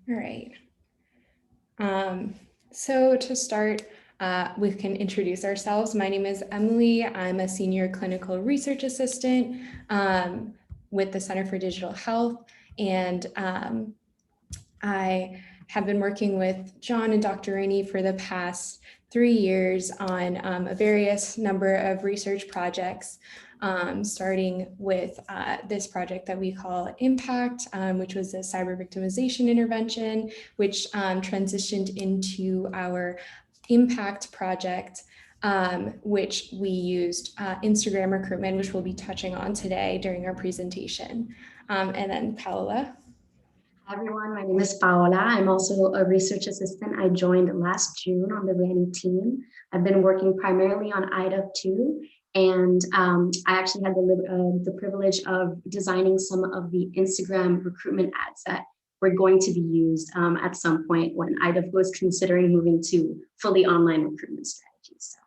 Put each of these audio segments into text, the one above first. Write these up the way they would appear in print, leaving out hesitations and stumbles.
All right. So to start, we can introduce ourselves. My name is Emily. I'm a senior clinical research assistant with the Center for Digital Health. And I have been working with John and Dr. Rainey for the past 3 years on a various number of research projects, starting with this project that we call Impact, which was a cyber victimization intervention, which transitioned into our Impact project, which we used Instagram recruitment, which we'll be touching on today during our presentation. And then Paola. Hi everyone, my name is Paola. I'm also a research assistant. I joined last June on the RANI team. I've been working primarily on IDUP2, and I actually had the privilege of designing some of the Instagram recruitment ads that were going to be used at some point when IDUP was considering moving to fully online recruitment strategies. So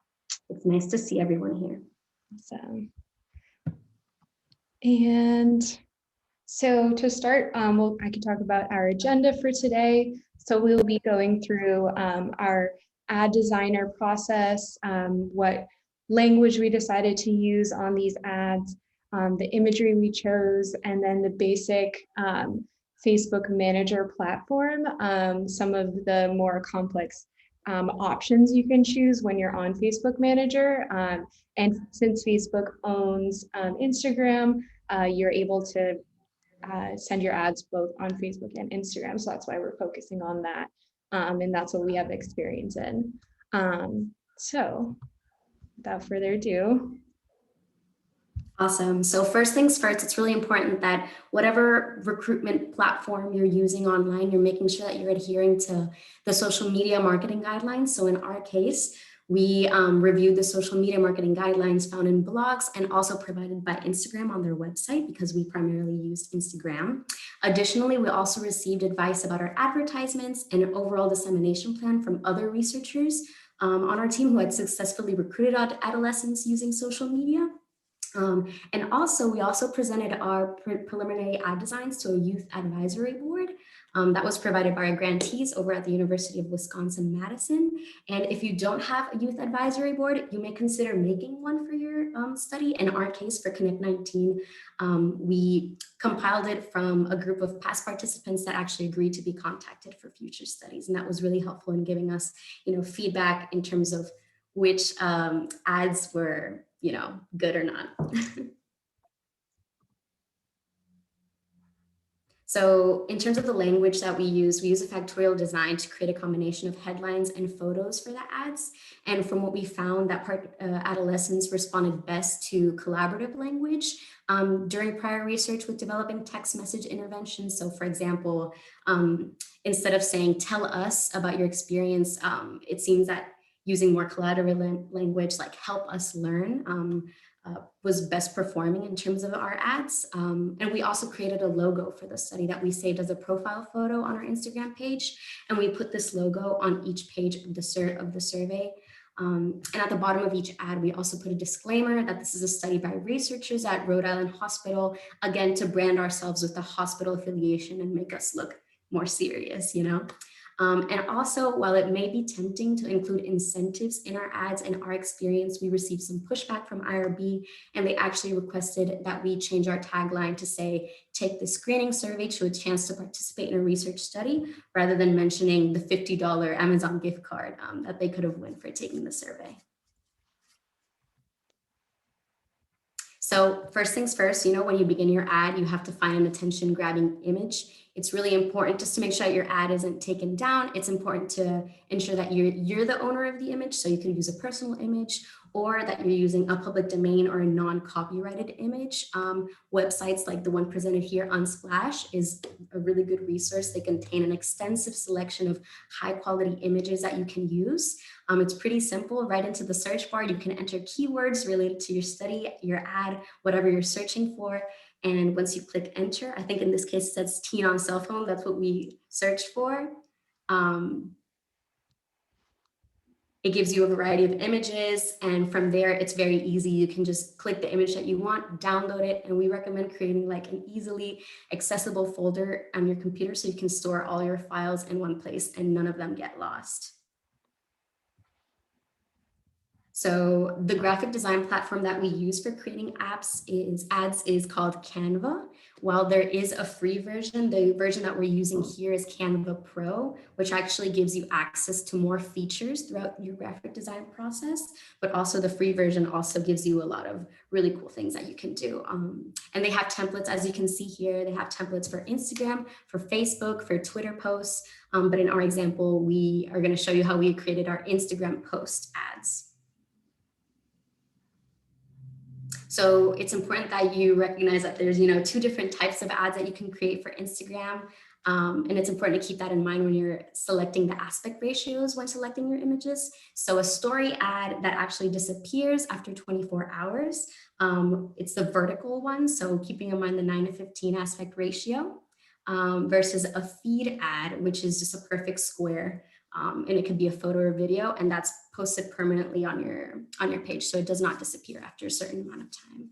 it's nice to see everyone here. And so to start, I can talk about our agenda for today. So we'll be going through our ad designer process, what language we decided to use on these ads, the imagery we chose, and then the basic Facebook Manager platform, some of the more complex options you can choose when you're on Facebook Manager. And since Facebook owns Instagram, you're able to send your ads both on Facebook and Instagram. So that's why we're focusing on that. And that's what we have experience in. So without further ado. Awesome. So first things first, it's really important that whatever recruitment platform you're using online, you're making sure that you're adhering to the social media marketing guidelines. So in our case, we reviewed the social media marketing guidelines found in blogs and also provided by Instagram on their website because we primarily used Instagram. Additionally, we also received advice about our advertisements and an overall dissemination plan from other researchers on our team who had successfully recruited adolescents using social media. And also, we also presented our preliminary ad designs to a youth advisory board that was provided by our grantees over at the University of Wisconsin-Madison. And if you don't have a youth advisory board, you may consider making one for your study. In our case, for Connect 19, we compiled it from a group of past participants that actually agreed to be contacted for future studies. And that was really helpful in giving us, feedback in terms of which ads were good or not. So in terms of the language that we use a factorial design to create a combination of headlines and photos for the ads. And from what we found, that adolescents responded best to collaborative language during prior research with developing text message interventions. So for example, instead of saying, tell us about your experience, it seems that using more collaborative language like help us learn was best performing in terms of our ads. And we also created a logo for the study that we saved as a profile photo on our Instagram page. And we put this logo on each page of the survey. And at the bottom of each ad, we also put a disclaimer that this is a study by researchers at Rhode Island Hospital, again, to brand ourselves with the hospital affiliation and make us look more serious, And also, while it may be tempting to include incentives in our ads, in our experience, we received some pushback from IRB, and they actually requested that we change our tagline to say, take the screening survey to a chance to participate in a research study, rather than mentioning the $50 Amazon gift card that they could have won for taking the survey. So first things first, when you begin your ad, you have to find an attention grabbing image. It's really important just to make sure that your ad isn't taken down. It's important to ensure that you're the owner of the image. So you can use a personal image or that you're using a public domain or a non-copyrighted image. Websites like the one presented here, Unsplash, is a really good resource. They contain an extensive selection of high quality images that you can use. It's pretty simple. Right into the search bar, you can enter keywords related to your study, your ad, whatever you're searching for. And once you click enter, I think in this case it says teen on cell phone. That's what we searched for. It gives you a variety of images, and from there, it's very easy. You can just click the image that you want, download it, and we recommend creating like an easily accessible folder on your computer so you can store all your files in one place and none of them get lost. So the graphic design platform that we use for creating ads is called Canva. While there is a free version, the version that we're using here is Canva Pro, which actually gives you access to more features throughout your graphic design process. But also the free version also gives you a lot of really cool things that you can do. And they have templates, as you can see here. They have templates for Instagram, for Facebook, for Twitter posts. But in our example, we are going to show you how we created our Instagram post ads. So it's important that you recognize that there's, two different types of ads that you can create for Instagram. And it's important to keep that in mind when you're selecting the aspect ratios when selecting your images. So a story ad that actually disappears after 24 hours, it's the vertical one. So keeping in mind the 9:15 aspect ratio versus a feed ad, which is just a perfect square. And it could be a photo or video, and that's posted permanently on your page, so it does not disappear after a certain amount of time.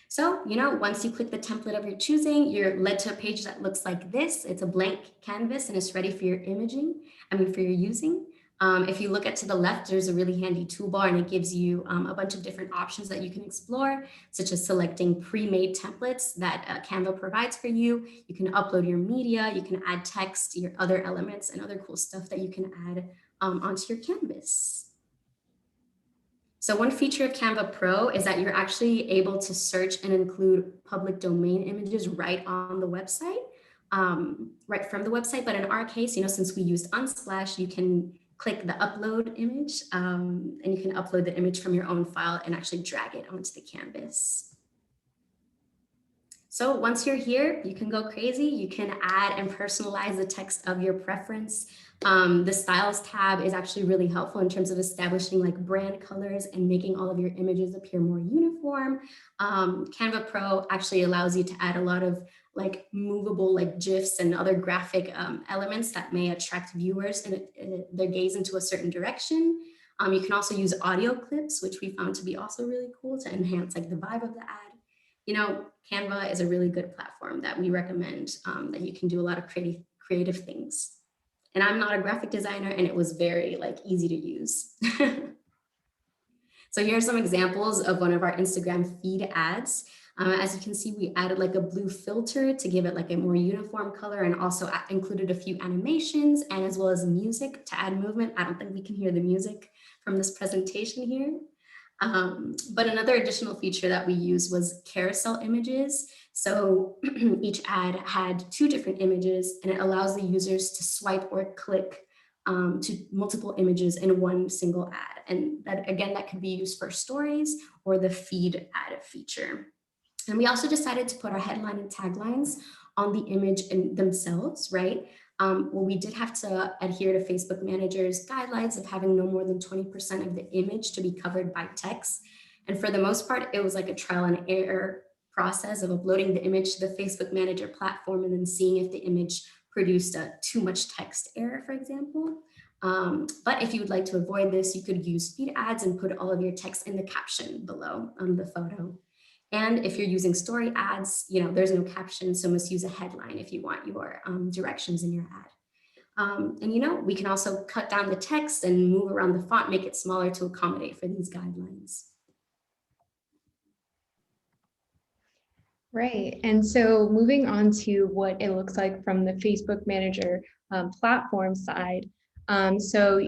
So, once you click the template of your choosing, you're led to a page that looks like this. It's a blank canvas and it's ready for your for your using. If you look at to the left, there's a really handy toolbar and it gives you a bunch of different options that you can explore, such as selecting pre-made templates that Canva provides for you. You can upload your media, you can add text, your other elements, and other cool stuff that you can add onto your canvas. So one feature of Canva Pro is that you're actually able to search and include public domain images right on the website, right from the website. But in our case, since we used Unsplash, you can click the upload image and you can upload the image from your own file and actually drag it onto the canvas. So once you're here, you can go crazy. You can add and personalize the text of your preference. The styles tab is actually really helpful in terms of establishing like brand colors and making all of your images appear more uniform. Canva Pro actually allows you to add a lot of like movable like GIFs and other graphic elements that may attract viewers and their gaze into a certain direction. You can also use audio clips, which we found to be also really cool to enhance like the vibe of the ad. Canva is a really good platform that we recommend that you can do a lot of creative things. And I'm not a graphic designer and it was very like easy to use. So here are some examples of one of our Instagram feed ads. As you can see, we added like a blue filter to give it like a more uniform color and also included a few animations and as well as music to add movement. I don't think we can hear the music from this presentation here. But another additional feature that we used was carousel images. So each ad had 2 different images and it allows the users to swipe or click to multiple images in one single ad. And that, again, that could be used for stories or the feed ad feature. And we also decided to put our headline and taglines on the image in themselves, right? Well, we did have to adhere to Facebook Manager's guidelines of having no more than 20% of the image to be covered by text. And for the most part, it was like a trial and error process of uploading the image to the Facebook Manager platform and then seeing if the image produced a too much text error, for example. But if you would like to avoid this, you could use feed ads and put all of your text in the caption below the photo. And if you're using story ads, there's no caption, so must use a headline if you want your directions in your ad. And we can also cut down the text and move around the font, make it smaller to accommodate for these guidelines. Right. And so moving on to what it looks like from the Facebook Manager platform side. So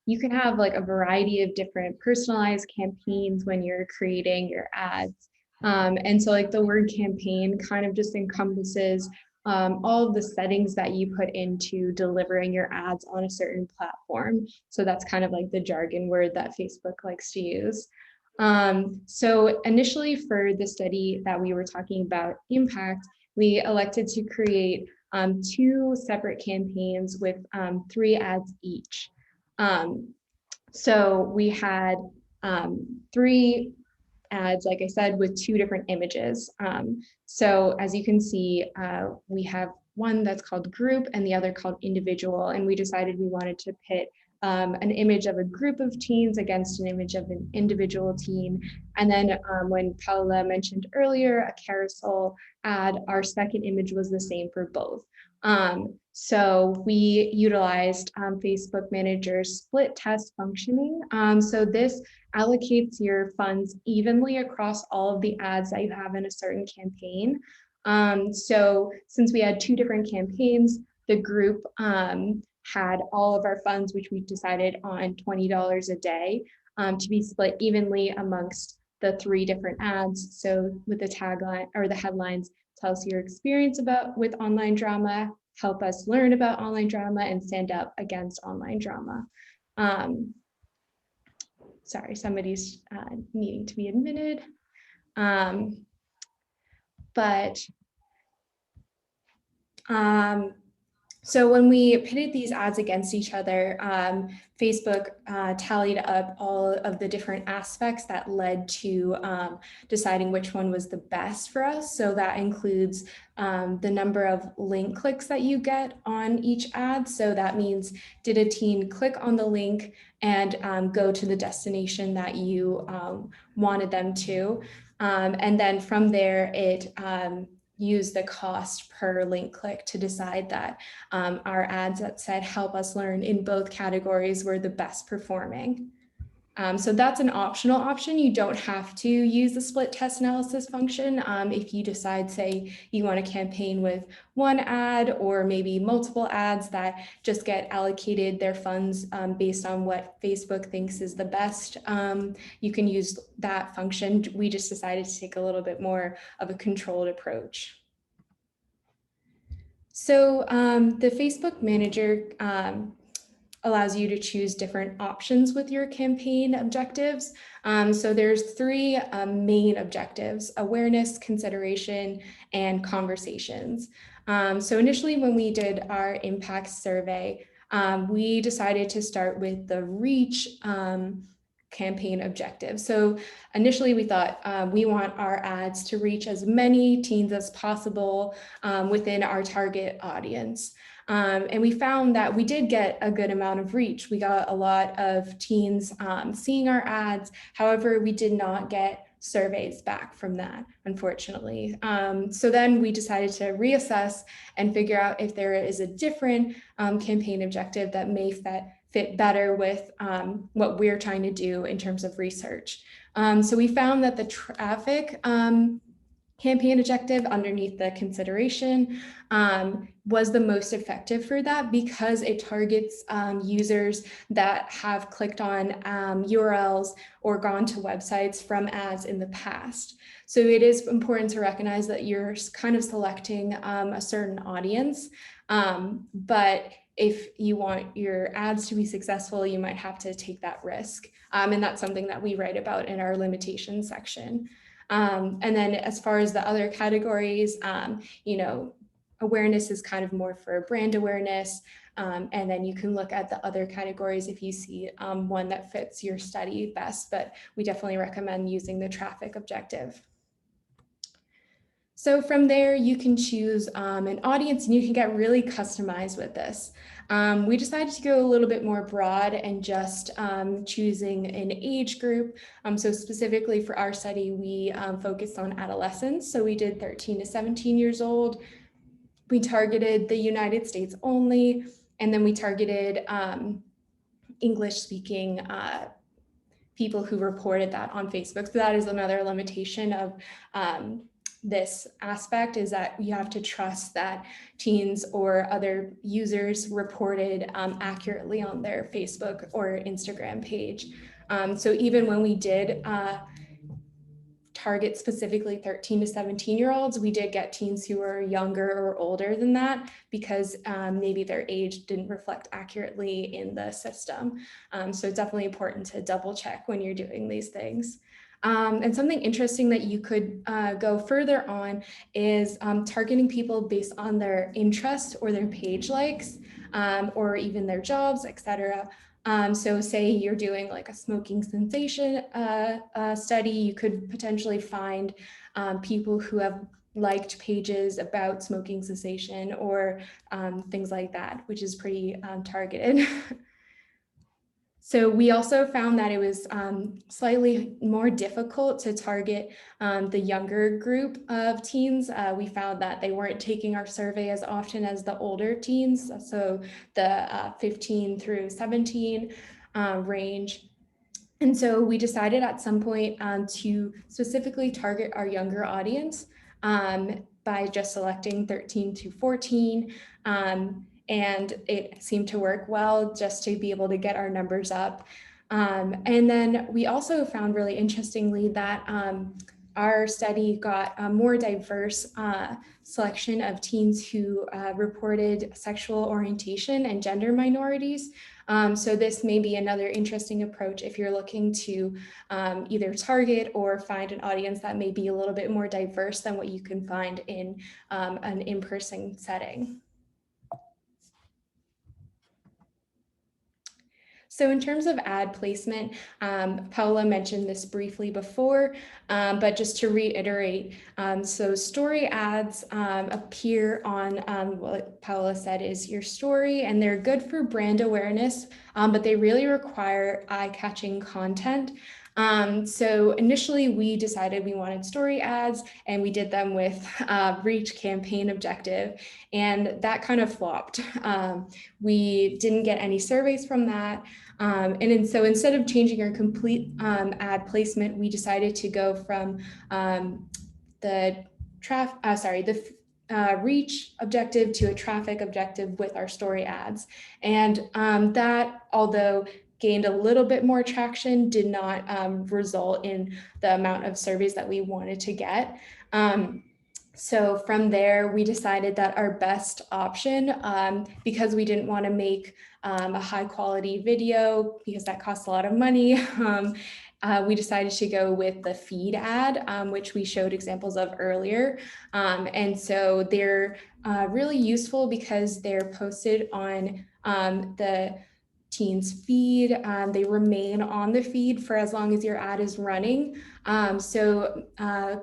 you can have like a variety of different personalized campaigns when you're creating your ads. And so like the word campaign kind of just encompasses all of the settings that you put into delivering your ads on a certain platform. So that's kind of like the jargon word that Facebook likes to use. So initially for the study that we were talking about impact, we elected to create 2 separate campaigns with 3 ads each. So we had 3 ads, like I said, with 2 different images. So as you can see, we have one that's called group and the other called individual. And we decided we wanted to pit an image of a group of teens against an image of an individual teen. And then when Paula mentioned earlier, a carousel ad, our second image was the same for both. So we utilized Facebook Manager's split test functioning. So this allocates your funds evenly across all of the ads that you have in a certain campaign. So since we had two different campaigns, the group had all of our funds, which we decided on $20 a day, to be split evenly amongst the three different ads. So with the tagline or the headlines, tell us your experience with online drama, help us learn about online drama, and stand up against online drama. Sorry, somebody's needing to be admitted. So when we pitted these ads against each other, Facebook tallied up all of the different aspects that led to deciding which one was the best for us. So that includes the number of link clicks that you get on each ad. So that means, did a teen click on the link and go to the destination that you wanted them to? And then from there, it use the cost per link click to decide that our ads that said help us learn in both categories were the best performing. So that's an optional option. You don't have to use the split test analysis function. If you decide, say, you want a campaign with one ad or maybe multiple ads that just get allocated their funds based on what Facebook thinks is the best, you can use that function. We just decided to take a little bit more of a controlled approach. So the Facebook Manager allows you to choose different options with your campaign objectives. So there's three main objectives: awareness, consideration, and conversations. So initially when we did our impact survey, we decided to start with the reach campaign objective. So initially we thought we want our ads to reach as many teens as possible within our target audience. And we found that we did get a good amount of reach. We got a lot of teens seeing our ads. However, we did not get surveys back from that, unfortunately. So then we decided to reassess and figure out if there is a different campaign objective that may fit better with what we're trying to do in terms of research. So we found that the traffic campaign objective underneath the consideration was the most effective for that, because it targets users that have clicked on URLs or gone to websites from ads in the past. So it is important to recognize that you're kind of selecting a certain audience, but if you want your ads to be successful, you might have to take that risk. And that's something that we write about in our limitations section. And then as far as the other categories, awareness is kind of more for brand awareness. And then you can look at the other categories if you see one that fits your study best, but we definitely recommend using the traffic objective. So from there, you can choose an audience and you can get really customized with this. We decided to go a little bit more broad and just choosing an age group. So specifically for our study, we focused on adolescents. So we did 13 to 17 years old. We targeted the United States only, and then we targeted English-speaking people who reported that on Facebook. So that is another limitation of this aspect, is that you have to trust that teens or other users reported accurately on their Facebook or Instagram page. So even when we did target specifically 13 to 17-year-olds, we did get teens who were younger or older than that, because maybe their age didn't reflect accurately in the system. So it's definitely important to double check when you're doing these things. And something interesting that you could go further on is targeting people based on their interests or their page likes, or even their jobs, etc. So say you're doing like a smoking cessation study, you could potentially find people who have liked pages about smoking cessation or things like that, which is pretty targeted. So we also found that it was slightly more difficult to target the younger group of teens. We found that they weren't taking our survey as often as the older teens, so the 15 through 17 range. And so we decided at some point to specifically target our younger audience by just selecting 13 to 14. And it seemed to work well just to be able to get our numbers up. And then we also found really interestingly that our study got a more diverse selection of teens who reported sexual orientation and gender minorities. So this may be another interesting approach if you're looking to either target or find an audience that may be a little bit more diverse than what you can find in an in-person setting. So in terms of ad placement, Paola mentioned this briefly before, but just to reiterate, so story ads appear on what Paola said is your story, and they're good for brand awareness, but they really require eye-catching content. So initially we decided we wanted story ads and we did them with reach campaign objective, and that kind of flopped. We didn't get any surveys from that. So instead of changing our complete ad placement, we decided to go from the reach objective to a traffic objective with our story ads. And that, although gained a little bit more traction, did not result in the amount of surveys that we wanted to get. So from there, we decided that our best option, because we didn't want to make a high quality video because that costs a lot of money, we decided to go with the feed ad, which we showed examples of earlier. And so they're really useful because they're posted on the teens feed. They remain on the feed for as long as your ad is running. So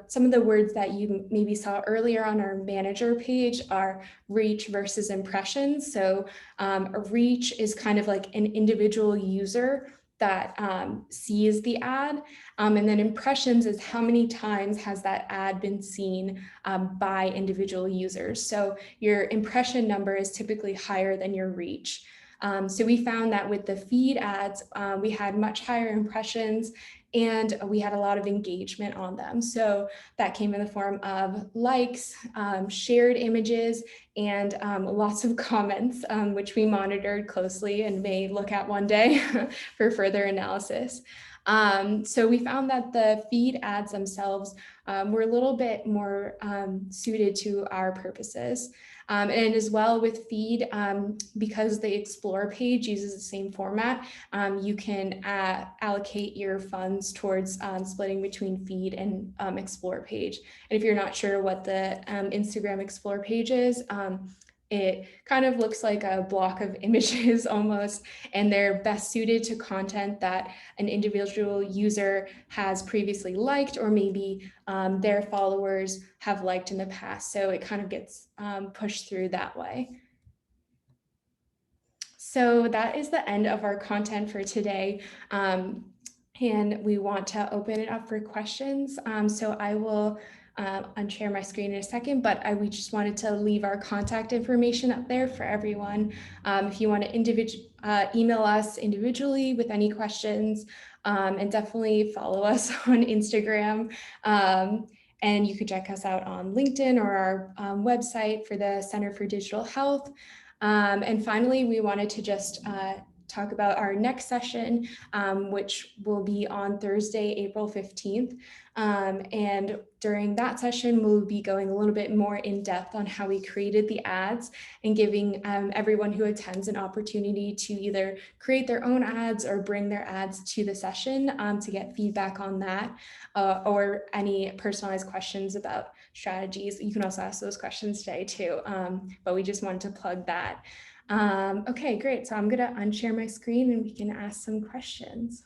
some of the words that you maybe saw earlier on our manager page are reach versus impressions. So a reach is kind of like an individual user that sees the ad. And then impressions is how many times has that ad been seen by individual users. So your impression number is typically higher than your reach. So we found that with the feed ads, we had much higher impressions and we had a lot of engagement on them. So that came in the form of likes, shared images, and lots of comments, which we monitored closely and may look at one day for further analysis. So we found that the feed ads themselves were a little bit more suited to our purposes. And as well with feed, because the Explore page uses the same format, you can allocate your funds towards splitting between feed and Explore page. And if you're not sure what the Instagram Explore page is, it kind of looks like a block of images almost, and they're best suited to content that an individual user has previously liked, or maybe their followers have liked in the past. So it kind of gets pushed through that way. So that is the end of our content for today. And we want to open it up for questions. So I will unshare my screen in a second, but we just wanted to leave our contact information up there for everyone. If you want to email us individually with any questions, and definitely follow us on Instagram. And you could check us out on LinkedIn or our website for the Center for Digital Health. And finally, we wanted to just talk about our next session, which will be on Thursday, April 15th. And during that session, we'll be going a little bit more in depth on how we created the ads and giving everyone who attends an opportunity to either create their own ads or bring their ads to the session to get feedback on that, or any personalized questions about strategies. You can also ask those questions today too, but we just wanted to plug that. Okay, great. So I'm going to unshare my screen and we can ask some questions.